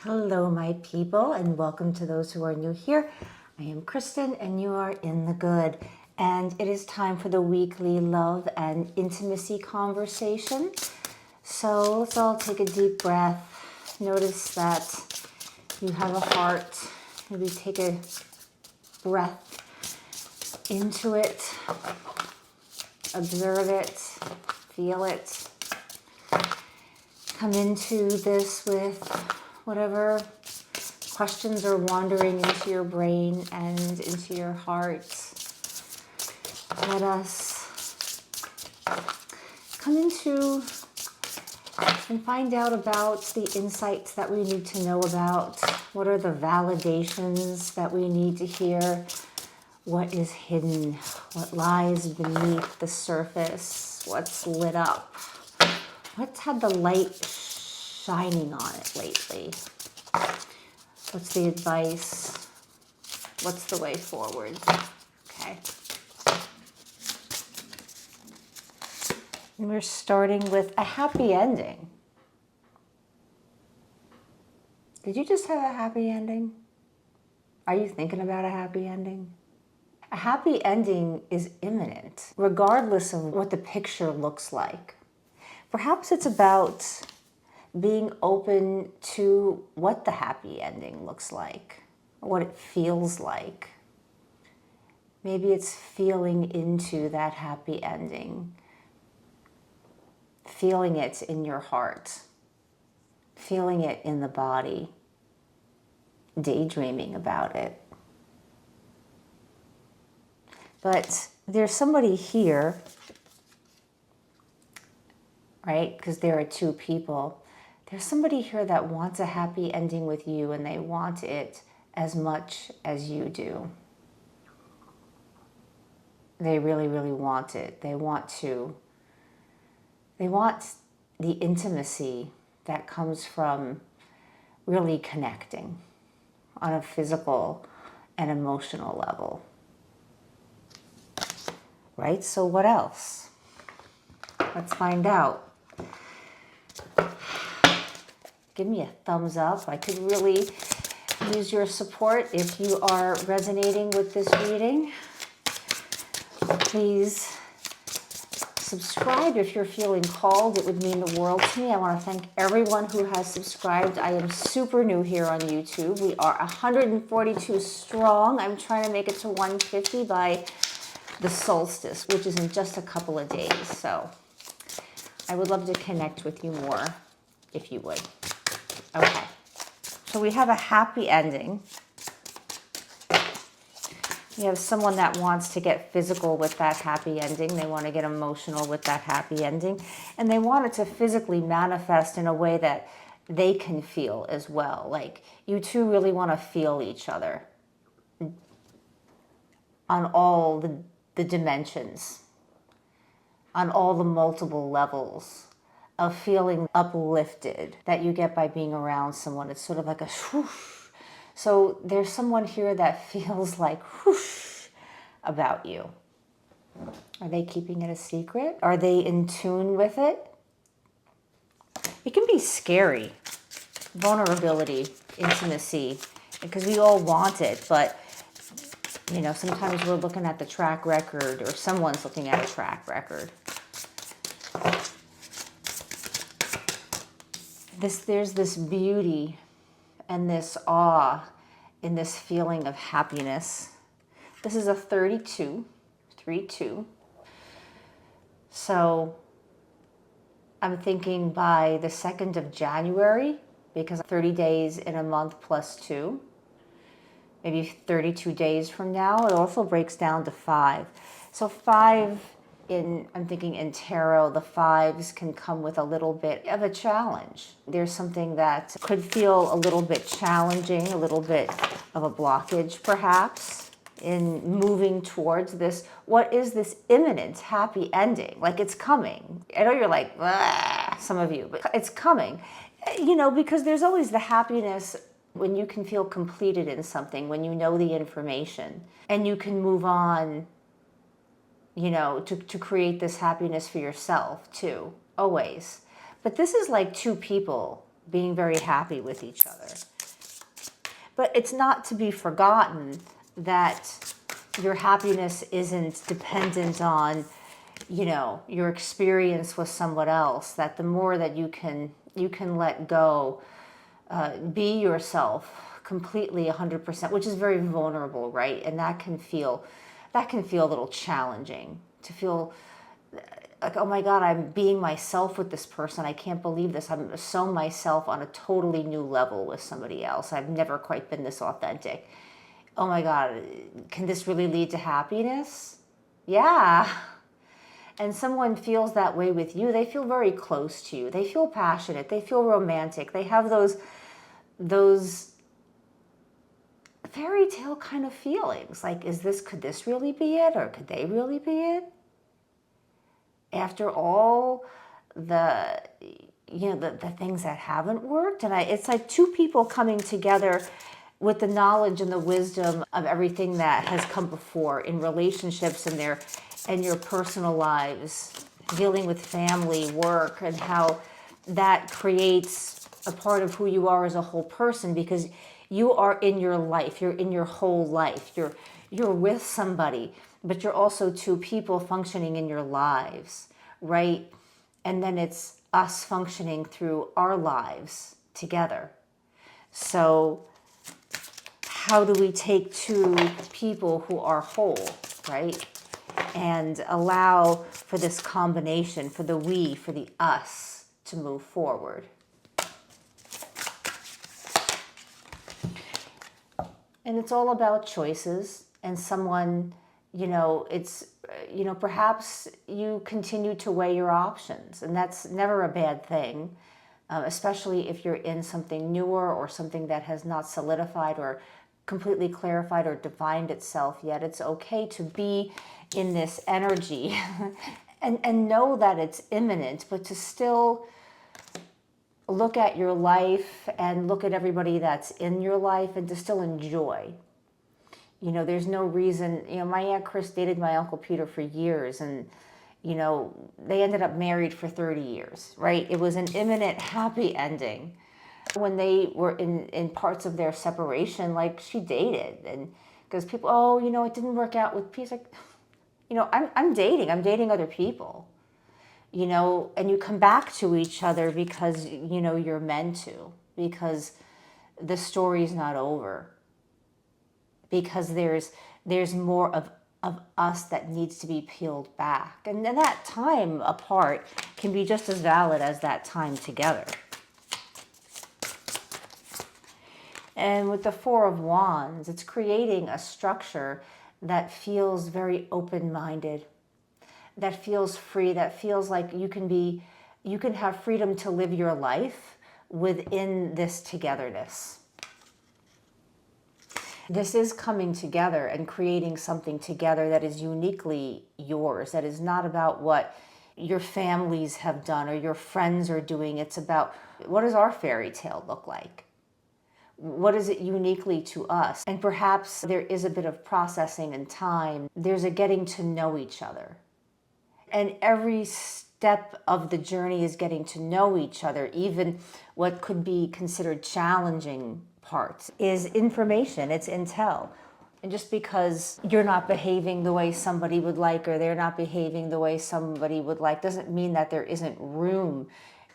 Hello, my people, and welcome to those who are new here. I am Kristen, and you are in the good. And it is time for the weekly love and intimacy conversation. So let's all take a deep breath. Notice that you have a heart. Maybe take a breath into it. Observe it. Feel it. Come into this with whatever questions are wandering into your brain and into your heart. Let us come into and find out about the insights that we need to know about. What are the validations that we need to hear? What is hidden? What lies beneath the surface? What's lit up? What's had the light shining on it lately? What's the advice? What's the way forward? Okay. And we're starting with a happy ending. Did you just have a happy ending? Are you thinking about a happy ending? A happy ending is imminent, regardless of what the picture looks like. Perhaps it's about being open to what the happy ending looks like, what it feels like. Maybe it's feeling into that happy ending, feeling it in your heart, feeling it in the body, daydreaming about it. But there's somebody here, right? Because there are two people. There's somebody here that wants a happy ending with you, and they want it as much as you do. They really, really want it. They want the intimacy that comes from really connecting on a physical and emotional level. Right? So what else? Let's find out. Give me a thumbs up. I could really use your support if you are resonating with this reading. Please subscribe if you're feeling called. It would mean the world to me. I want to thank everyone who has subscribed. I am super new here on YouTube. We are 142 strong. I'm trying to make it to 150 by the solstice, which is in just a couple of days. So I would love to connect with you more if you would. Okay, so we have a happy ending. You have someone that wants to get physical with that happy ending. They want to get emotional with that happy ending. And they want it to physically manifest in a way that they can feel as well. Like you two really want to feel each other on all the dimensions, on all the multiple levels of feeling uplifted that you get by being around someone. It's sort of like a whoosh. So there's someone here that feels like whoosh about you. Are they keeping it a secret? Are they in tune with it? It can be scary. Vulnerability, intimacy, because we all want it, but you know, sometimes we're looking at the track record, or someone's looking at a track record. There's this beauty and this awe in this feeling of happiness. This is a 32, 3-2. So I'm thinking by the 2nd of January, because 30 days in a month plus 2, maybe 32 days from now, it also breaks down to 5. So 5 I'm thinking in tarot, the 5s can come with a little bit of a challenge. There's something that could feel a little bit challenging, a little bit of a blockage perhaps in moving towards this. What is this imminent happy ending? Like it's coming. I know you're like, some of you, but it's coming. You know, because there's always the happiness when you can feel completed in something, when you know the information and you can move on, you know, to create this happiness for yourself too, always. But this is like two people being very happy with each other. But it's not to be forgotten that your happiness isn't dependent on, your experience with someone else. That the more that you can let go, be yourself completely 100%, which is very vulnerable, right? And that can feel a little challenging to feel like, oh my God, I'm being myself with this person. I can't believe this. I'm so myself on a totally new level with somebody else. I've never quite been this authentic. Oh my God, can this really lead to happiness? Yeah. And someone feels that way with you. They feel very close to you. They feel passionate. They feel romantic. They have those fairy tale kind of feelings. Like, could this really be it? Or could they really be it? After all the the things that haven't worked. And it's like two people coming together with the knowledge and the wisdom of everything that has come before in relationships and your personal lives, dealing with family, work, and how that creates a part of who you are as a whole person, because you are in your life, you're in your whole life, you're with somebody, but you're also two people functioning in your lives, right? And then it's us functioning through our lives together. So how do we take two people who are whole, right? And allow for this combination, for the we, for the us to move forward. And it's all about choices. And someone, perhaps you continue to weigh your options. And that's never a bad thing, especially if you're in something newer or something that has not solidified or completely clarified or defined itself yet. It's okay to be in this energy and know that it's imminent, but to still look at your life and look at everybody that's in your life and to still enjoy. There's no reason, my Aunt Chris dated my Uncle Peter for years, and, they ended up married for 30 years, right? It was an imminent, happy ending. When they were in parts of their separation, like, she dated, and because people, it didn't work out with peace. Like, I'm dating other people, and you come back to each other because, you're meant to, because the story's not over, because there's more of us that needs to be peeled back. And then that time apart can be just as valid as that time together. And with the Four of Wands, it's creating a structure that feels very open-minded, that feels free, that feels like you can have freedom to live your life within this togetherness. This is coming together and creating something together that is uniquely yours, that is not about what your families have done or your friends are doing. It's about, what does our fairy tale look like? What is it uniquely to us? And perhaps there is a bit of processing and time. There's a getting to know each other. And every step of the journey is getting to know each other. Even what could be considered challenging parts is information, it's intel. And just because you're not behaving the way somebody would like, or they're not behaving the way somebody would like, doesn't mean that there isn't room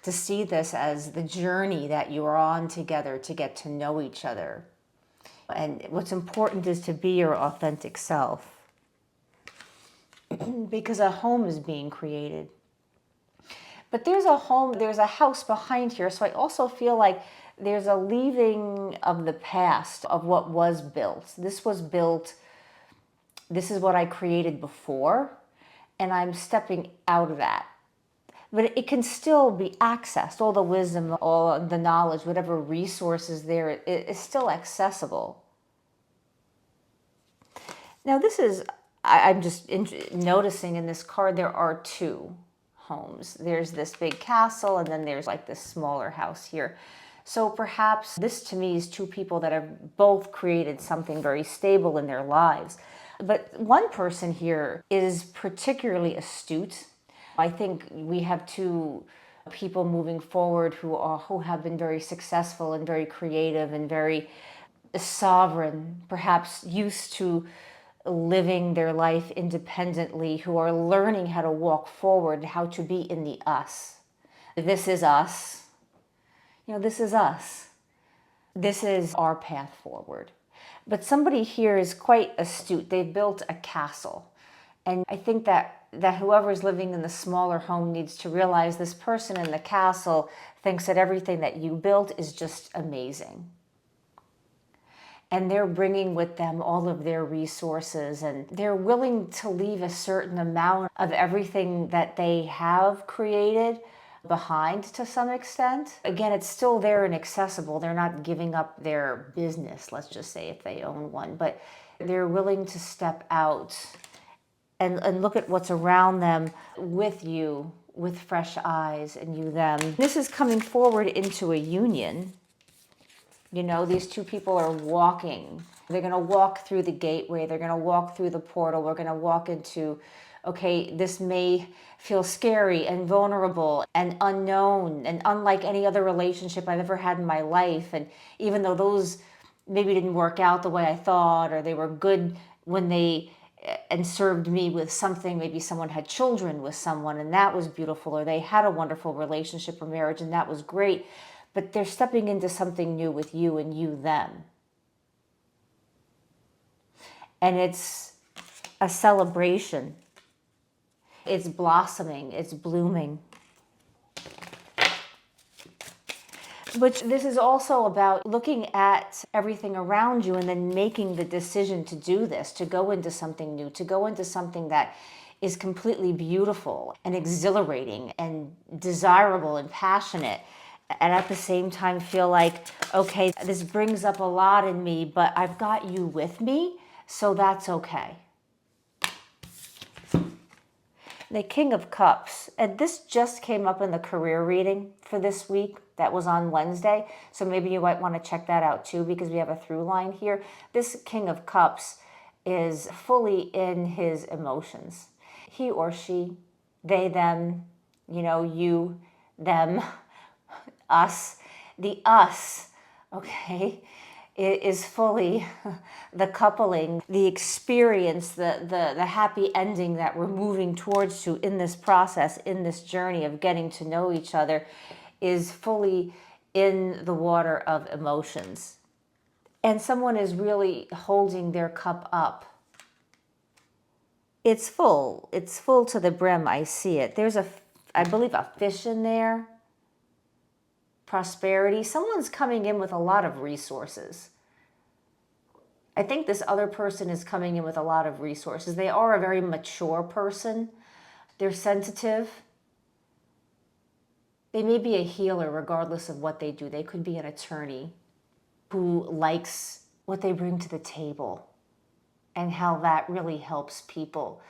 to see this as the journey that you are on together to get to know each other. And what's important is to be your authentic self, because a home is being created. But there's a house behind here, so I also feel like there's a leaving of the past, of what was built. This was built, this is what I created before, and I'm stepping out of that. But it can still be accessed. All the wisdom, all the knowledge, whatever resources there, it is still accessible. Now I'm just noticing in this card, there are two homes. There's this big castle, and then there's like this smaller house here. So perhaps this to me is two people that have both created something very stable in their lives. But one person here is particularly astute. I think we have two people moving forward who have been very successful and very creative and very sovereign, perhaps used to living their life independently, who are learning how to walk forward, how to be in the us. This is us. This is us. This is our path forward. But somebody here is quite astute. They've built a castle. And I think that whoever's living in the smaller home needs to realize this person in the castle thinks that everything that you built is just amazing. And they're bringing with them all of their resources, and they're willing to leave a certain amount of everything that they have created behind to some extent. Again, it's still there and accessible. They're not giving up their business, let's just say, if they own one, but they're willing to step out and look at what's around them with you, with fresh eyes, and you them. This is coming forward into a union. These two people are walking. They're going to walk through the gateway. They're going to walk through the portal. We're going to walk into, okay, this may feel scary and vulnerable and unknown and unlike any other relationship I've ever had in my life. And even though those maybe didn't work out the way I thought, or they were good when they and served me with something, maybe someone had children with someone and that was beautiful, or they had a wonderful relationship or marriage and that was great. But they're stepping into something new with you and you them. And it's a celebration. It's blossoming, it's blooming. But this is also about looking at everything around you and then making the decision to do this, to go into something new, to go into something that is completely beautiful and exhilarating and desirable and passionate. And at the same time feel like, okay, this brings up a lot in me, but I've got you with me, so that's okay. The King of Cups, and this just came up in the career reading for this week that was on Wednesday, so maybe you might want to check that out too, because we have a through line here. This King of Cups is fully in his emotions. He or she, they, them, you, them, us. The us, okay, is fully the coupling, the experience, the happy ending that we're moving towards to in this process, in this journey of getting to know each other, is fully in the water of emotions. And someone is really holding their cup up. It's full to the brim. I see it. There's I believe a fish in there. Prosperity. Someone's coming in with a lot of resources. I think this other person is coming in with a lot of resources. They are a very mature person. They're sensitive. They may be a healer regardless of what they do. They could be an attorney who likes what they bring to the table and how that really helps people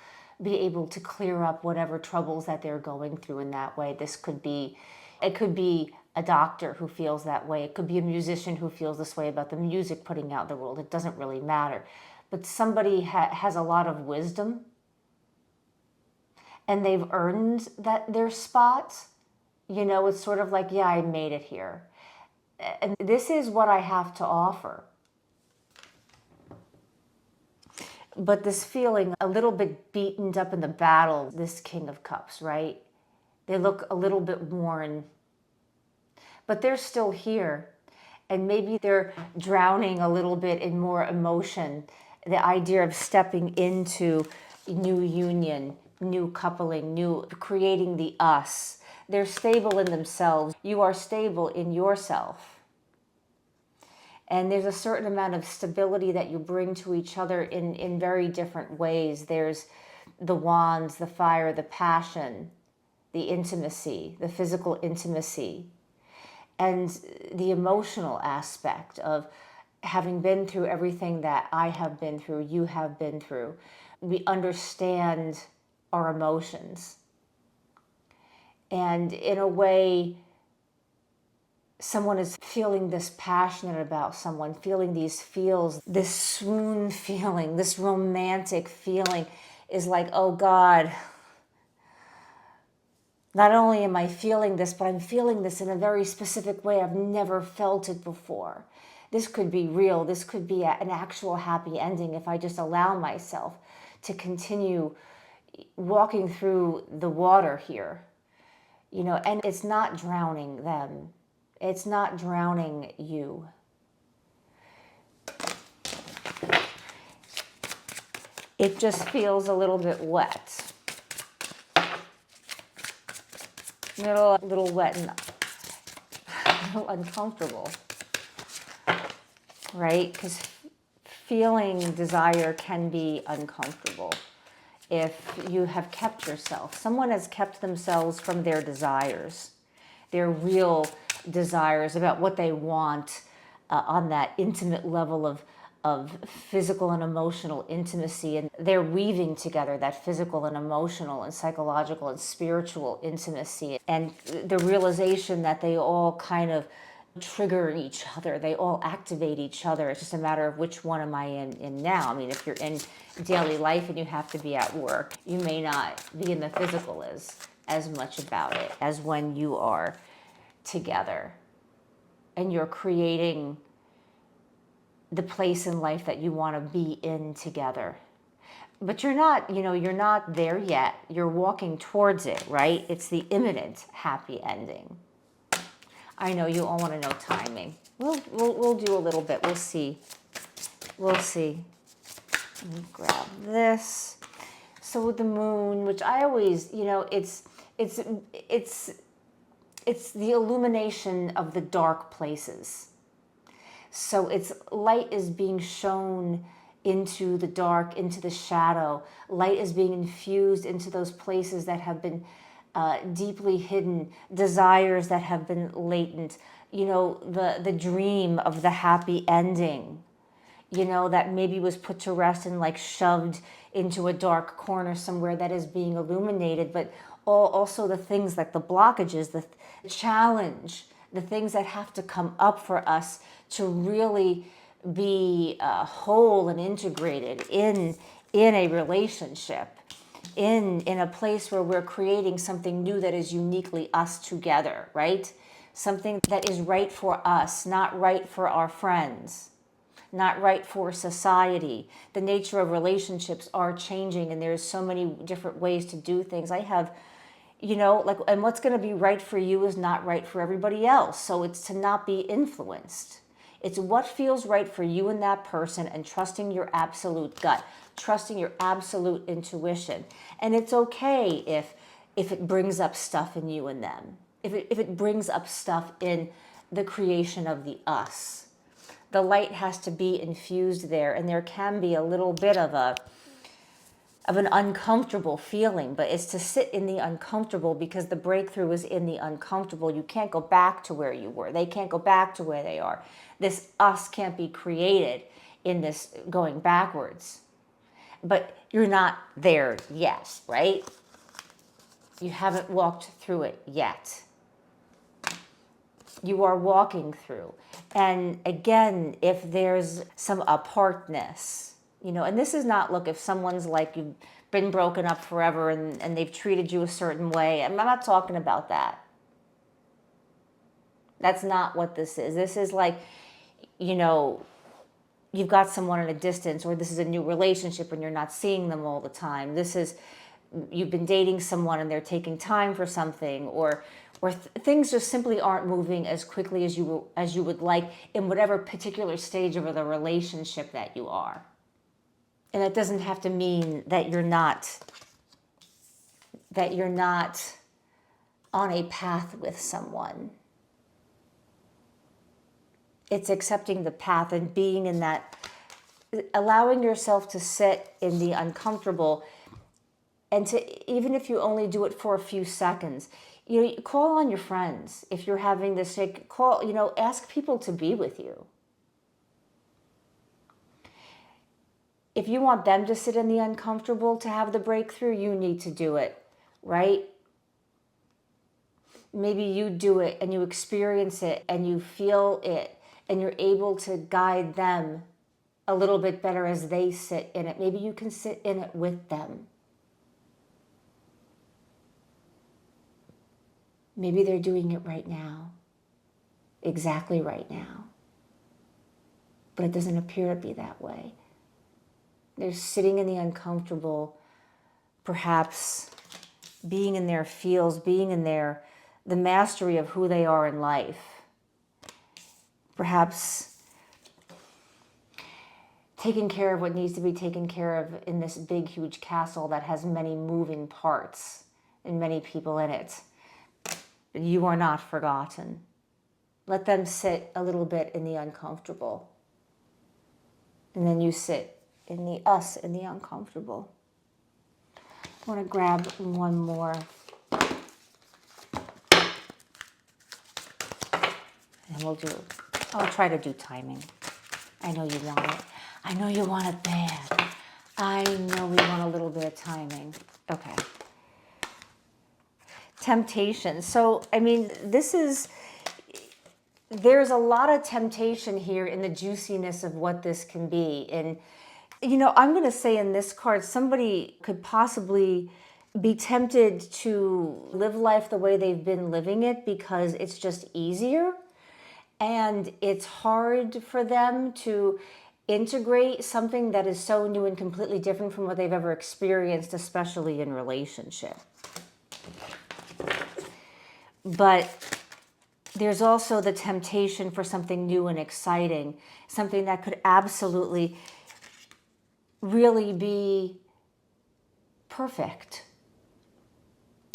be able to clear up whatever troubles that they're going through in that way. It could be a doctor who feels that way. It could be a musician who feels this way about the music putting out in the world. It doesn't really matter. But somebody has a lot of wisdom and they've earned their spot. It's sort of like, yeah, I made it here. And this is what I have to offer. But this feeling a little bit beaten up in the battle, this King of Cups, right? They look a little bit worn, but they're still here. And maybe they're drowning a little bit in more emotion. The idea of stepping into new union, new coupling, creating the us. They're stable in themselves. You are stable in yourself. And there's a certain amount of stability that you bring to each other in very different ways. There's the wands, the fire, the passion, the intimacy, the physical intimacy, and the emotional aspect of having been through everything that I have been through, you have been through. We understand our emotions. And in a way, someone is feeling this passionate about someone, feeling these feels, this swoon feeling, this romantic feeling is like, oh God, Not only am I feeling this, but I'm feeling this in a very specific way. I've never felt it before. This could be real. This could be an actual happy ending if I just allow myself to continue walking through the water here. And it's not drowning them. It's not drowning you. It just feels a little bit wet. A little wet and a little uncomfortable, right? Because feeling desire can be uncomfortable if you have kept yourself. Someone has kept themselves from their desires, their real desires about what they want on that intimate level of physical and emotional intimacy. And they're weaving together that physical and emotional and psychological and spiritual intimacy. And the realization that they all kind of trigger each other. They all activate each other. It's just a matter of which one am I in now. I mean, if you're in daily life and you have to be at work, you may not be in the physical as much about it as when you are together and you're creating the place in life that you want to be in together. But you're not there yet. You're walking towards it, right? It's the imminent happy ending. I know you all want to know timing. We'll do a little bit. We'll see. Let me grab this. So with the moon, which I always, it's the illumination of the dark places. So it's light is being shown into the dark, into the shadow. Light is being infused into those places that have been deeply hidden, desires that have been latent, the dream of the happy ending, that maybe was put to rest and like shoved into a dark corner somewhere that is being illuminated, but also the things like the blockages, the challenge, the things that have to come up for us to really be whole and integrated in a relationship. In a place where we're creating something new that is uniquely us together, right? Something that is right for us, not right for our friends, not right for society. The nature of relationships are changing and there's so many different ways to do things. I have, and what's going to be right for you is not right for everybody else. So it's to not be influenced. It's what feels right for you and that person and trusting your absolute gut, trusting your absolute intuition. And it's okay if it brings up stuff in you and them, if it brings up stuff in the creation of the us. The light has to be infused there, and there can be a little bit of an uncomfortable feeling, but it's to sit in the uncomfortable because the breakthrough is in the uncomfortable. You can't go back to where you were. They can't go back to where they are. This us can't be created in this going backwards. But you're not there yet, right? You haven't walked through it yet. You are walking through. And again, if there's some apartness, and this is not, look, if someone's like you've been broken up forever and they've treated you a certain way, I'm not talking about that. That's not what this is. This is like, you've got someone at a distance, or this is a new relationship and you're not seeing them all the time. This is, you've been dating someone and they're taking time for something, or things just simply aren't moving as quickly as you would like in whatever particular stage of the relationship that you are. And it doesn't have to mean that you're not on a path with someone. It's accepting the path and being in that, allowing yourself to sit in the uncomfortable, and to, even if you only do it for a few seconds, call on your friends. If you're having this, ask people to be with you. If you want them to sit in the uncomfortable to have the breakthrough, you need to do it, right? Maybe you do it and you experience it and you feel it and you're able to guide them a little bit better as they sit in it. Maybe you can sit in it with them. Maybe they're doing it right now, exactly right now. But it doesn't appear to be that way. They're sitting in the uncomfortable, perhaps being in their feels, being in the mastery of who they are in life. Perhaps taking care of what needs to be taken care of in this big, huge castle that has many moving parts and many people in it. But you are not forgotten. Let them sit a little bit in the uncomfortable. And then you sit in the us in the uncomfortable. I want to grab one more. And I'll try to do timing. I know you want it. I know you want it bad. I know we want a little bit of timing. Okay. Temptation. So, I mean, there's a lot of temptation here in the juiciness of what this can be. And, I'm going to say in this card, somebody could possibly be tempted to live life the way they've been living it because it's just easier. And it's hard for them to integrate something that is so new and completely different from what they've ever experienced, especially in relationship. But there's also the temptation for something new and exciting, something that could absolutely really be perfect.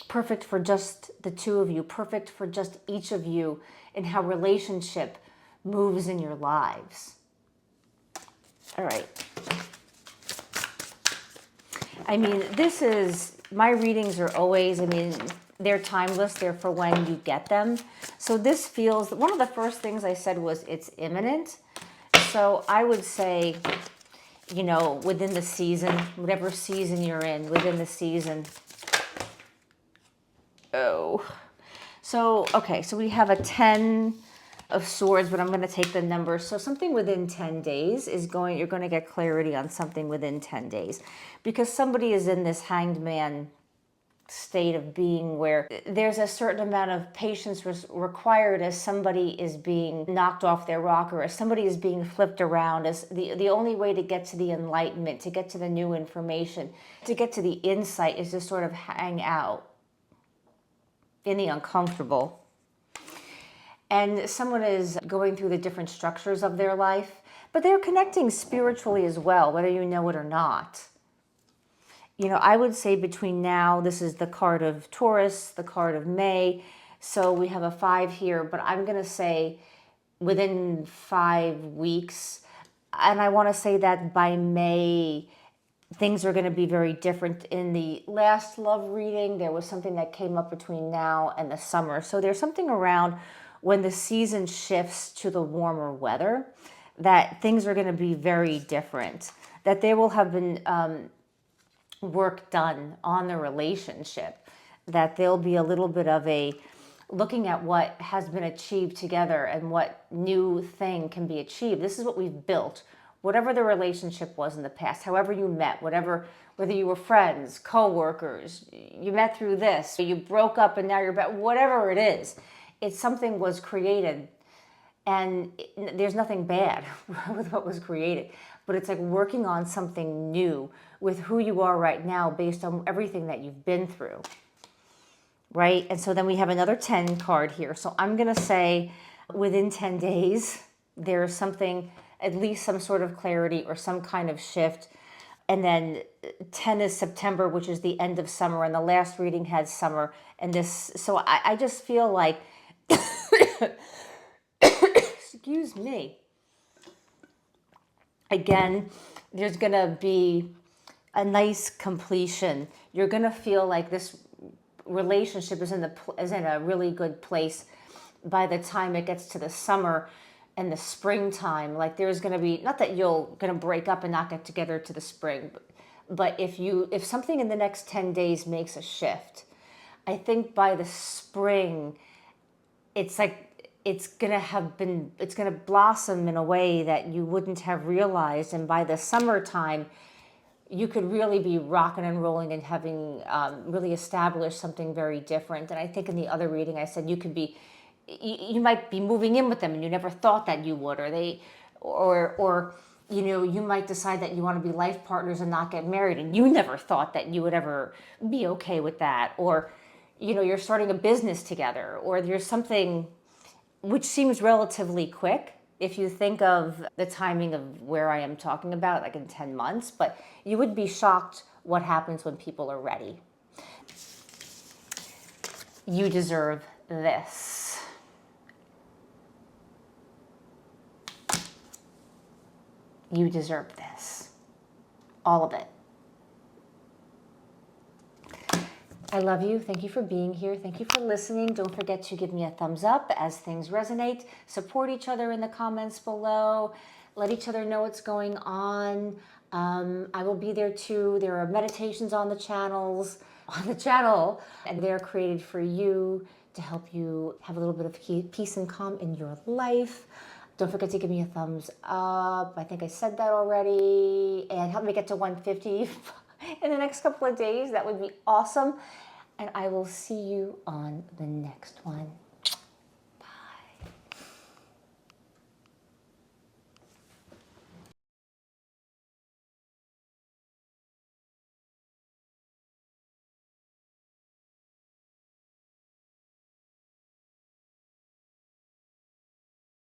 Perfect for just the two of you, perfect for just each of you, and how relationship moves in your lives. All right. I mean, my readings are always, they're timeless. They're for when you get them. So this feels, one of the first things I said was it's imminent. So I would say, within the season, whatever season you're in, within the season. Oh. So, okay, so we have a 10 of swords, but I'm going to take the numbers. So something within 10 days you're going to get clarity on something within 10 days. Because somebody is in this hanged man state of being where there's a certain amount of patience required as somebody is being knocked off their rocker, as somebody is being flipped around, as the only way to get to the enlightenment, to get to the new information, to get to the insight is to sort of hang out in the uncomfortable. And someone is going through the different structures of their life, but they're connecting spiritually as well, whether you know it or not. I would say between now, this is the card of Taurus, the card of May. So we have a 5 here, but I'm going to say within 5 weeks. And I want to say that by May, things are going to be very different. In the last love reading, there was something that came up between now and the summer. So there's something around when the season shifts to the warmer weather, that things are going to be very different, that there will have been work done on the relationship, that there'll be a little bit of a looking at what has been achieved together and what new thing can be achieved. This is what we've built. Whatever the relationship was in the past, however you met, whether you were friends, co-workers, you met through this, you broke up and now you're back, whatever it is, something was created. And there's nothing bad with what was created, but it's like working on something new with who you are right now based on everything that you've been through, right? And so then we have another 10 card here. So I'm going to say within 10 days, there's something, at least some sort of clarity or some kind of shift. And then 10 is September, which is the end of summer. And the last reading had summer. And so I just feel like, excuse me. Again, there's going to be a nice completion. You're going to feel like this relationship is in a really good place by the time it gets to the summer and the springtime. Like there's going to be, not that you're going to break up and not get together to the spring, but if something in the next 10 days makes a shift, I think by the spring, it's like it's going to blossom in a way that you wouldn't have realized. And by the summertime, you could really be rocking and rolling and having really established something very different. And I think in the other reading I said you could be, you might be moving in with them and you never thought that you would, or they, or you know, you might decide that you want to be life partners and not get married, and you never thought that you would ever be okay with that. Or, you know, you're starting a business together, or there's something which seems relatively quick if you think of the timing of where I am talking about, like in 10 months, but you would be shocked what happens when people are ready. You deserve this. You deserve this. All of it. I love you. Thank you for being here. Thank you for listening. Don't forget to give me a thumbs up as things resonate. Support each other in the comments below. Let each other know what's going on. I will be there too. There are meditations on the channel, and they're created for you to help you have a little bit of peace and calm in your life. Don't forget to give me a thumbs up. I think I said that already. And help me get to 150 in the next couple of days. That would be awesome. And I will see you on the next one.